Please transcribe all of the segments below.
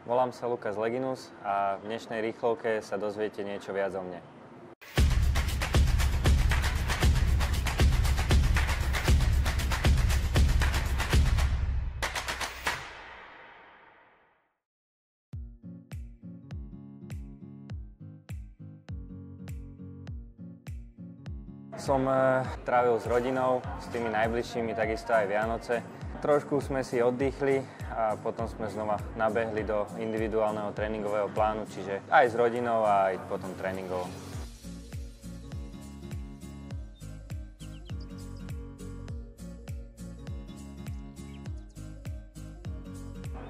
Volám sa Lukas Leginus a v dnešnej rýchlovke sa dozviete niečo viac o mne. Som trávil s rodinou, s tými najbližšími, takisto aj Vianoce. Trošku sme si oddychli a potom sme znova nabehli do individuálneho tréningového plánu, čiže aj s rodinou a aj potom tréningovo.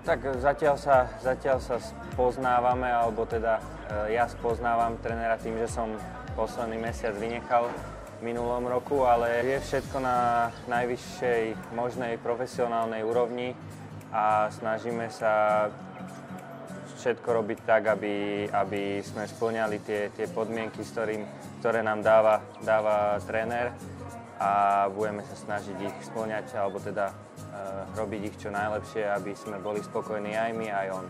Tak zatiaľ sa spoznávame, alebo teda ja spoznávam trénera tým, že som posledný mesiac vynechal v minulom roku, ale je všetko na najvyššej možnej profesionálnej úrovni a snažíme sa všetko robiť tak, aby sme spĺňali tie podmienky, ktoré nám dáva tréner a budeme sa snažiť ich spĺňať, alebo teda robiť ich čo najlepšie, aby sme boli spokojní aj my, aj on.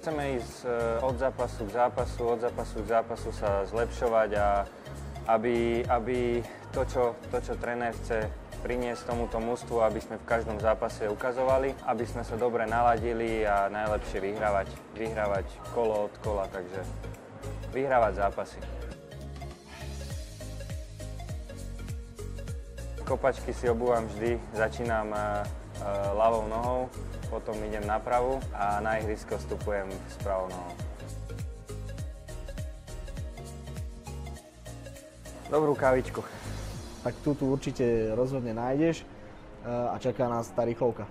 Chceme ísť od zápasu k zápasu sa zlepšovať a aby to, čo tréner chce priniesť tomuto mužstvu, aby sme v každom zápase ukazovali, aby sme sa dobre naladili a najlepšie vyhrávať kolo od kola, takže vyhrávať zápasy. Kopačky si obúvam vždy, začínam ľavou nohou, potom idem na pravú a na ihrisko vstupujem s pravou nohou. Dobrú kávičku. Tak tu určite rozhodne nájdeš a čaká nás tá rýchlovka.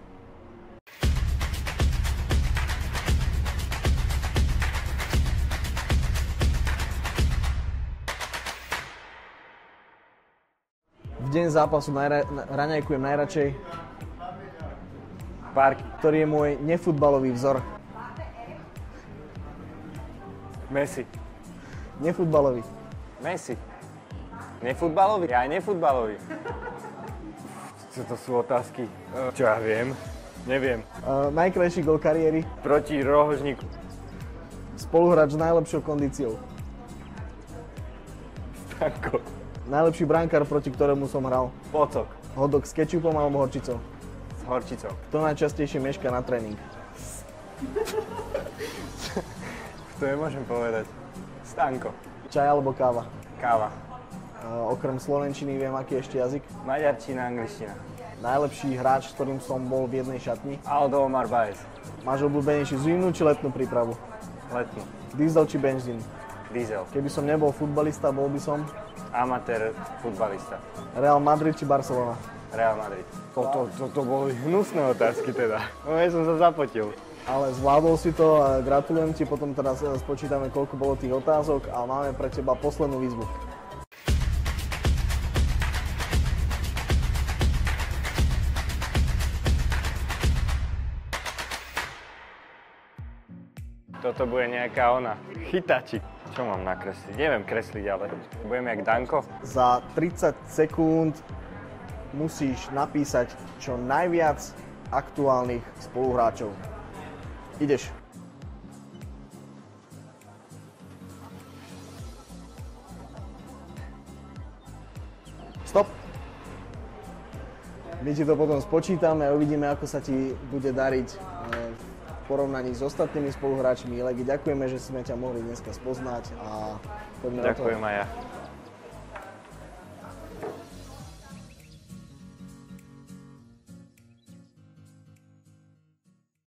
V deň zápasu raňajkujem najradšej Parky. Ktorý je môj nefutbalový vzor. Messi. Nefutbalový. Messi. Nefutbalový? Ja aj nefutbalový. Čo to sú otázky? Čo ja viem? Neviem. Najkrajší gól kariéry. Proti rohožníku. Spoluhráč s najlepšou kondíciou. Stanko. Najlepší brankár, proti ktorému som hral. Pocok. Hotdog s kečupom alebo horčicou. S horčicou. Kto najčastejšie mešká na tréning? To nemôžem povedať. Stanko. Čaj alebo káva? Káva. Okrem slovenčiny viem, aký ešte jazyk? Maďarčina, angličtina. Najlepší hráč, s ktorým som bol v jednej šatni? Aldo Omar Baez. Máš obľúbenejšiu zimnú či letnú prípravu? Letnú. Diesel či benzín? Diesel. Keby som nebol futbalista, bol by som? Amatér futbalista. Real Madrid či Barcelona? Real Madrid. To boli hnusné otázky teda. No ja som sa zapotil. Ale zvládol si to a gratulujem ti, potom teraz spočítame, koľko bolo tých otázok a máme pre teba poslednú výzvu. Toto bude nejaká ona. Chytači. Čo mám nakresliť? Neviem kresliť, ale budem jak Danko. Za 30 sekúnd musíš napísať čo najviac aktuálnych spoluhráčov. Ideš. Stop. My ti to potom spočítame a uvidíme, ako sa ti bude dariť v porovnaní s ostatnými spoluhráčmi. Legi, ďakujeme, že sme ťa mohli dneska spoznať a poďme na to. Ďakujem aj ja.